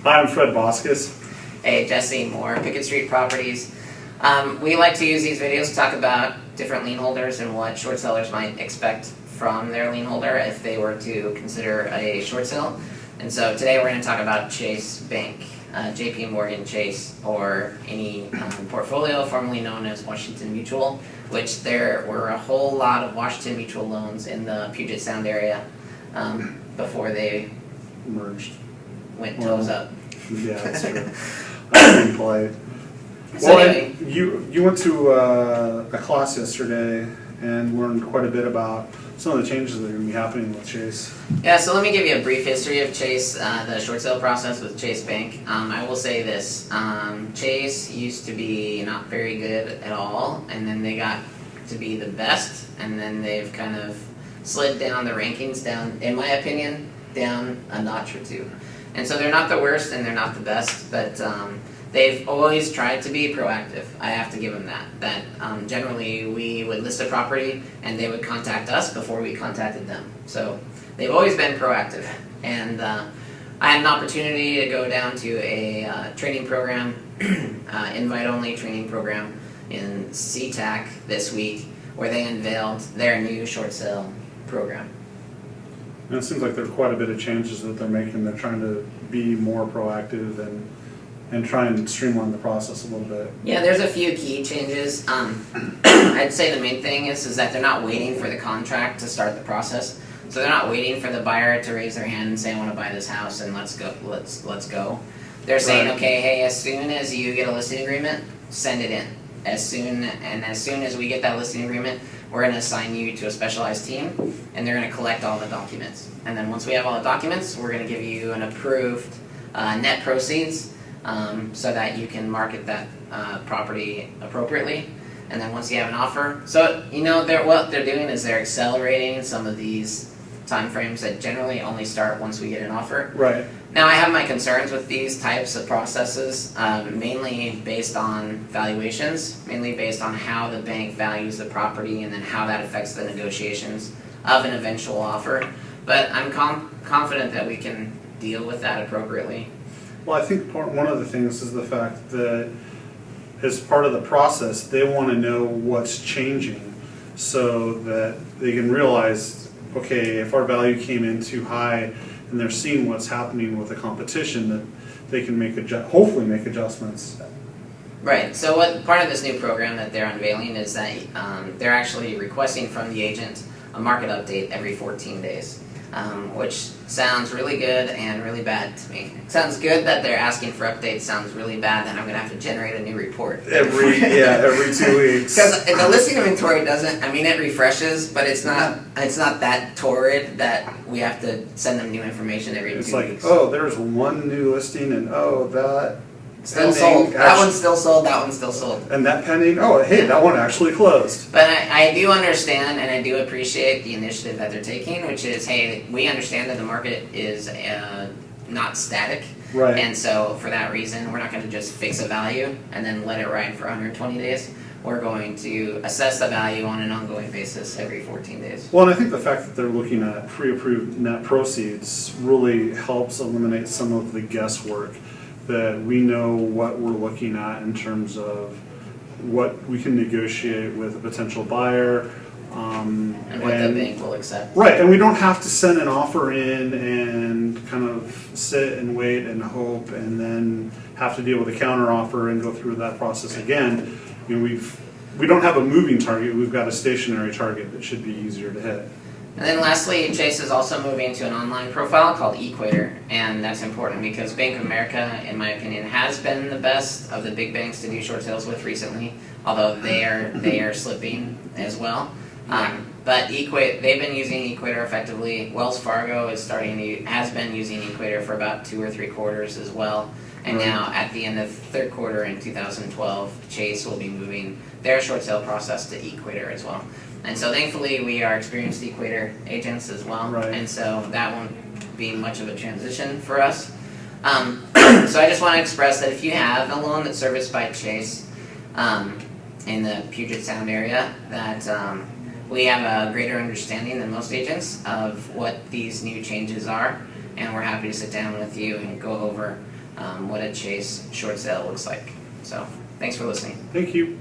Hi, I'm Fred Boskus. Hey, Jesse Moore, Pickett Street Properties. We like to use these videos to talk about different lien holders and what short sellers might expect from their lien holder if they were to consider a short sale. And so today we're going to talk about Chase Bank, JP Morgan Chase, or any portfolio formerly known as Washington Mutual, which there were a whole lot of Washington Mutual loans in the Puget Sound area before they went toes up. Yeah, that's true. I'm being polite. So Well, anyway, you went to a class yesterday and learned quite a bit about some of the changes that are going to be happening with Chase. yeah, so let me give you a brief history of Chase, the short sale process with Chase Bank. I will say this, Chase used to be not very good at all, and then they got to be the best, and then they've kind of slid down the rankings down, in my opinion, down a notch or two. And so they're not the worst and they're not the best, but they've always tried to be proactive. I have to give them that. Generally we would list a property and they would contact us before we contacted them. So they've always been proactive. And I had an opportunity to go down to a training program, invite-only training program in SeaTac this week, where they unveiled their new short sale program. And it seems like there are quite a bit of changes that they're making. They're trying to be more proactive and try and streamline the process a little bit. Yeah, there's a few key changes. I'd say the main thing is that they're not waiting for the contract to start the process. So they're not waiting for the buyer to raise their hand and say, I want to buy this house and let's go. They're saying, okay, hey, as soon as you get a listing agreement, send it in. As soon as we get that listing agreement, we're going to assign you to a specialized team, and they're going to collect all the documents. And then once we have all the documents, we're going to give you an approved net proceeds so that you can market that property appropriately. And then once you have an offer, so what they're doing is they're accelerating some of these time frames that generally only start once we get an offer. Right. Now, I have my concerns with these types of processes, mainly based on valuations, mainly based on how the bank values the property and then how that affects the negotiations of an eventual offer. But I'm confident that we can deal with that appropriately. Well, I think one of the things is the fact that as part of the process, they want to know what's changing so that they can realize, okay, if our value came in too high and they're seeing what's happening with the competition, that they can hopefully make adjustments. Right. So what part of this new program that they're unveiling is that they're actually requesting from the agent a market update every 14 days, which sounds really good and really bad to me. It sounds good that they're asking for updates, sounds really bad that I'm going to have to generate a new report. Every 2 weeks. Because the listing inventory doesn't, it refreshes, but it's not that torrid that we have to send them new information every 2 weeks. It's like, oh, there's one new listing and that still sold. That one's still sold, that one's still sold. And that pending, oh, hey, that one actually closed. But I do understand and I do appreciate the initiative that they're taking, which is, hey, we understand that the market is not static. Right. And so for that reason, we're not going to just fix a value and then let it ride for 120 days. We're going to assess the value on an ongoing basis every 14 days. Well, and I think the fact that they're looking at pre-approved net proceeds really helps eliminate some of the guesswork, that we know what we're looking at in terms of what we can negotiate with a potential buyer. And what the bank will accept. Right, and we don't have to send an offer in and kind of sit and wait and hope and then have to deal with a counter offer and go through that process again. We don't have a moving target, we've got a stationary target that should be easier to hit. And then lastly, Chase is also moving to an online profile called Equator, and that's important because Bank of America, in my opinion, has been the best of the big banks to do short sales with recently, although they are slipping as well. But they've been using Equator effectively. Wells Fargo has been using Equator for about 2 or 3 quarters as well. And now at the end of third quarter in 2012, Chase will be moving their short sale process to Equator as well. And so thankfully we are experienced Equator agents as well. Right. And so that won't be much of a transition for us. So I just want to express that if you have a loan that's serviced by Chase in the Puget Sound area, that we have a greater understanding than most agents of what these new changes are, and we're happy to sit down with you and go over what a Chase short sale looks like. So, thanks for listening. Thank you.